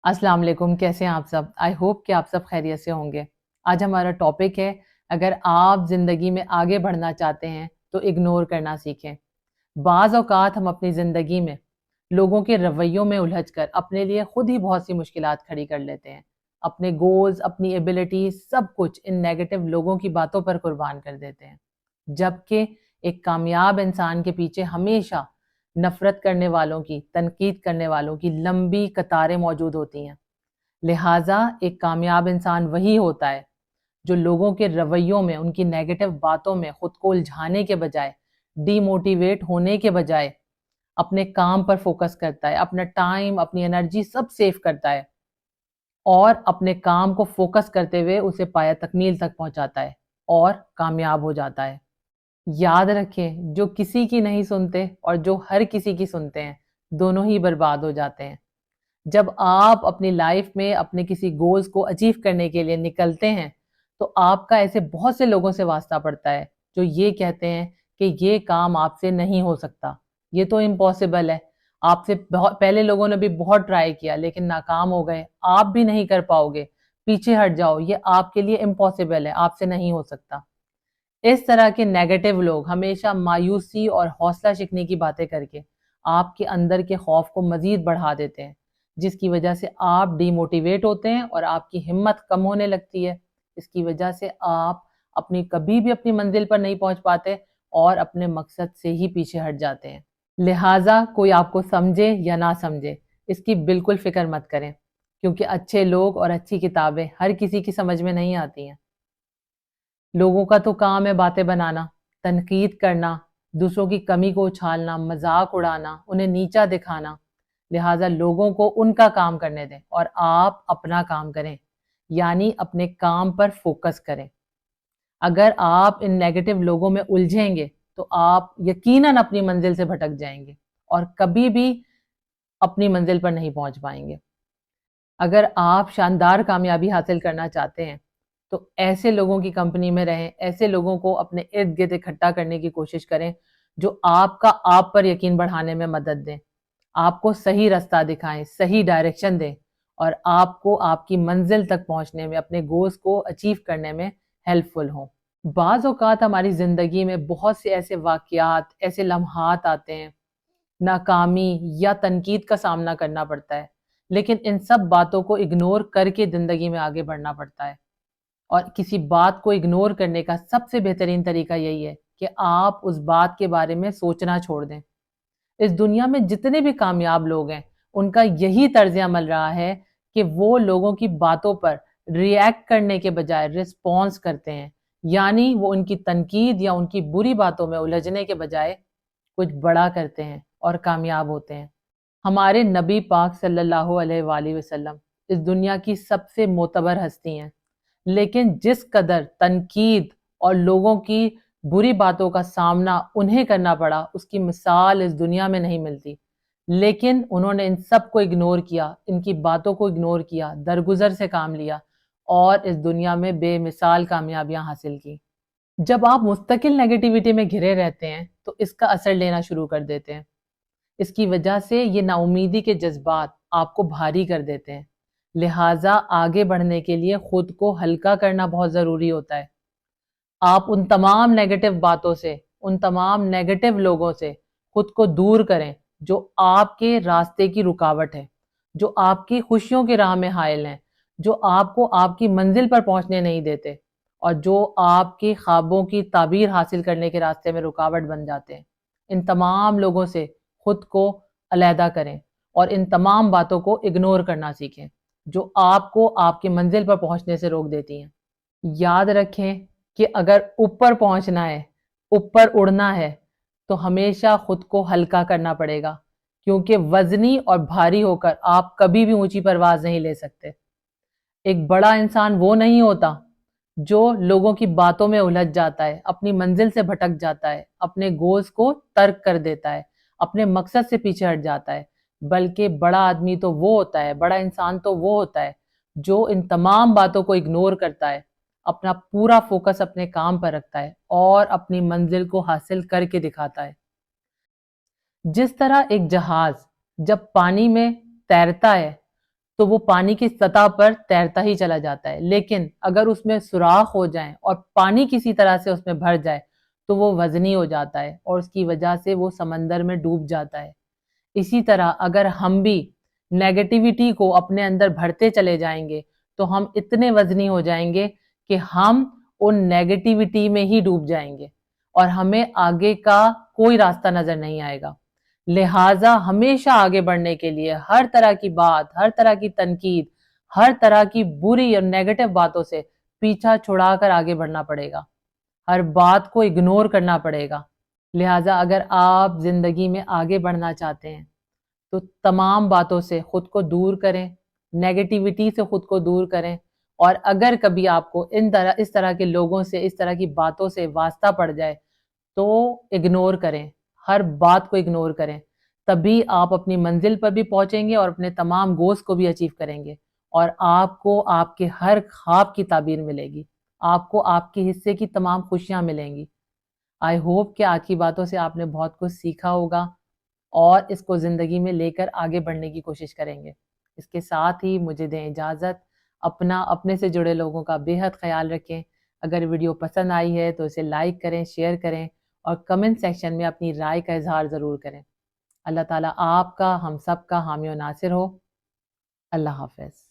अस्सलाम वालेकुम। कैसे हैं आप सब? आई होप कि आप सब खैरियत से होंगे। आज हमारा टॉपिक है, अगर आप ज़िंदगी में आगे बढ़ना चाहते हैं तो इग्नोर करना सीखें। बाज़ औक़ात हम अपनी ज़िंदगी में लोगों के रवैयों में उलझ कर अपने लिए खुद ही बहुत सी मुश्किलात खड़ी कर लेते हैं। अपने गोल्स, अपनी एबिलिटी, सब कुछ इन नेगेटिव लोगों की बातों पर कुर्बान कर देते हैं। जबकि एक कामयाब इंसान के पीछे हमेशा नफ़रत करने वालों की, तनकीद करने वालों की लंबी कतारें मौजूद होती हैं। लिहाजा एक कामयाब इंसान वही होता है जो लोगों के रवैयों में, उनकी नेगेटिव बातों में खुद को उलझाने के बजाय, डीमोटिवेट होने के बजाय अपने काम पर फोकस करता है, अपना टाइम, अपनी एनर्जी सब सेव करता है और अपने काम को फोकस करते हुए उसे पाया तकमील तक पहुंचाता है और कामयाब हो जाता है। याद रखें, जो किसी की नहीं सुनते और जो हर किसी की सुनते हैं, दोनों ही बर्बाद हो जाते हैं। जब आप अपनी लाइफ में अपने किसी गोल्स को अचीव करने के लिए निकलते हैं, तो आपका ऐसे बहुत से लोगों से वास्ता पड़ता है जो ये कहते हैं कि ये काम आपसे नहीं हो सकता, ये तो इम्पॉसिबल है। आपसे बहुत पहले लोगों ने भी बहुत ट्राई किया लेकिन नाकाम हो गए, आप भी नहीं कर पाओगे, पीछे हट जाओ, ये आपके लिए इम्पॉसिबल है, आपसे नहीं हो सकता। इस तरह के नेगेटिव लोग हमेशा मायूसी और हौसला शिकने की बातें करके आपके अंदर के खौफ को मजीद बढ़ा देते हैं, जिसकी वजह से आप डिमोटिवेट होते हैं और आपकी हिम्मत कम होने लगती है। इसकी वजह से आप कभी भी अपनी मंजिल पर नहीं पहुंच पाते और अपने मकसद से ही पीछे हट जाते हैं। लिहाजा कोई आपको समझे या ना समझे, इसकी बिल्कुल फिक्र मत करें, क्योंकि अच्छे लोग और अच्छी किताबें हर किसी की समझ में नहीं आती हैं। लोगों का तो काम है बातें बनाना, तनकीद करना, दूसरों की कमी को उछालना, मजाक उड़ाना, उन्हें नीचा दिखाना। लिहाजा लोगों को उनका काम करने दें और आप अपना काम करें, यानी अपने काम पर फोकस करें। अगर आप इन नेगेटिव लोगों में उलझेंगे तो आप यकीनन अपनी मंजिल से भटक जाएंगे और कभी भी अपनी मंजिल पर नहीं पहुंच पाएंगे। अगर आप शानदार कामयाबी हासिल करना चाहते हैं तो ऐसे लोगों की कंपनी में रहें, ऐसे लोगों को अपने इर्द गिर्द इकट्ठा करने की कोशिश करें जो आपका आप पर यकीन बढ़ाने में मदद दें, आपको सही रास्ता दिखाएं, सही डायरेक्शन दें और आपको आपकी मंजिल तक पहुंचने में, अपने गोल्स को अचीव करने में हेल्पफुल हों। बाज़ औक़ात हमारी ज़िंदगी में बहुत से ऐसे वाक़यात, ऐसे लम्हात आते हैं, नाकामी या तनकीद का सामना करना पड़ता है, लेकिन इन सब बातों को इग्नोर करके ज़िंदगी में आगे बढ़ना पड़ता है। और किसी बात को इग्नोर करने का सबसे बेहतरीन तरीका यही है कि आप उस बात के बारे में सोचना छोड़ दें। इस दुनिया में जितने भी कामयाब लोग हैं, उनका यही तर्ज अमल रहा है कि वो लोगों की बातों पर रिएक्ट करने के बजाय रिस्पॉन्स करते हैं, यानी वो उनकी तनकीद या उनकी बुरी बातों में उलझने के बजाय कुछ बड़ा करते हैं और कामयाब होते हैं। हमारे नबी पाक सल्लल्लाहु अलैहि वसल्लम इस दुनिया की सबसे मोतबर हस्ती हैं, लेकिन जिस कदर तनकीद और लोगों की बुरी बातों का सामना उन्हें करना पड़ा, उसकी मिसाल इस दुनिया में नहीं मिलती। लेकिन उन्होंने इन सब को इग्नोर किया, इनकी बातों को इग्नोर किया, दरगुजर से काम लिया और इस दुनिया में बेमिसाल कामयाबियां हासिल की। जब आप मुस्तकिल नेगेटिविटी में घिरे रहते हैं तो इसका असर लेना शुरू कर देते हैं। इसकी वजह से ये नाउमीदी के जज्बात आपको भारी कर देते हैं। लिहाजा आगे बढ़ने के लिए खुद को हल्का करना बहुत ज़रूरी होता है। आप उन तमाम नेगेटिव बातों से, उन तमाम नेगेटिव लोगों से खुद को दूर करें जो आपके रास्ते की रुकावट है, जो आपकी खुशियों की राह में हायल हैं, जो आपको आपकी मंजिल पर पहुंचने नहीं देते और जो आपके ख्वाबों की ताबीर हासिल करने के रास्ते में रुकावट बन जाते हैं। इन तमाम लोगों से खुद को अलहदा करें और इन तमाम बातों को इग्नोर करना सीखें जो आपको आपकी मंजिल पर पहुंचने से रोक देती हैं। याद रखें कि अगर ऊपर पहुंचना है, ऊपर उड़ना है, तो हमेशा खुद को हल्का करना पड़ेगा, क्योंकि वजनी और भारी होकर आप कभी भी ऊंची परवाज नहीं ले सकते। एक बड़ा इंसान वो नहीं होता जो लोगों की बातों में उलझ जाता है, अपनी मंजिल से भटक जाता है, अपने गोल्स को तर्क कर देता है, अपने मकसद से पीछे हट जाता है। बल्कि बड़ा आदमी तो वो होता है, बड़ा इंसान तो वो होता है जो इन तमाम बातों को इग्नोर करता है, अपना पूरा फोकस अपने काम पर रखता है और अपनी मंजिल को हासिल करके दिखाता है। जिस तरह एक जहाज जब पानी में तैरता है تو وہ پانی کی سطح پر تیرتا ہی چلا جاتا ہے، لیکن اگر اس میں سوراخ ہو جائیں اور پانی کسی طرح سے اس میں بھر جائے تو وہ وزنی ہو جاتا ہے اور اس کی وجہ سے وہ سمندر میں ڈوب جاتا ہے۔ اسی طرح اگر ہم بھی نیگیٹیوٹی کو اپنے اندر بھرتے چلے جائیں گے تو ہم اتنے وزنی ہو جائیں گے کہ ہم ان نیگیٹیوٹی میں ہی ڈوب جائیں گے اور ہمیں آگے کا کوئی راستہ نظر نہیں آئے گا۔ لہٰذا ہمیشہ آگے بڑھنے کے لیے ہر طرح کی بات، ہر طرح کی تنقید، ہر طرح کی بری اور نیگیٹو باتوں سے پیچھا چھڑا کر آگے بڑھنا پڑے گا، ہر بات کو اگنور کرنا پڑے گا۔ لہٰذا اگر آپ زندگی میں آگے بڑھنا چاہتے ہیں تو تمام باتوں سے خود کو دور کریں، نیگیٹیوٹی سے خود کو دور کریں، اور اگر کبھی آپ کو اس طرح کے لوگوں سے، اس طرح کی باتوں سے واسطہ پڑ جائے تو اگنور کریں، ہر بات کو اگنور کریں، تبھی آپ اپنی منزل پر بھی پہنچیں گے اور اپنے تمام گولز کو بھی اچیو کریں گے، اور آپ کو آپ کے ہر خواب کی تعبیر ملے گی، آپ کو آپ کے حصے کی تمام خوشیاں ملیں گی۔ آئی ہوپ کہ آج کی باتوں سے آپ نے بہت کچھ سیکھا ہوگا اور اس کو زندگی میں لے کر آگے بڑھنے کی کوشش کریں گے۔ اس کے ساتھ ہی مجھے دیں اجازت، اپنے سے جڑے لوگوں کا بے حد خیال رکھیں۔ اگر ویڈیو پسند آئی ہے تو اسے لائک کریں، شیئر کریں اور کمنٹ سیکشن میں اپنی رائے کا اظہار ضرور کریں۔ اللہ تعالیٰ آپ کا، ہم سب کا حامی و ناصر ہو۔ اللہ حافظ۔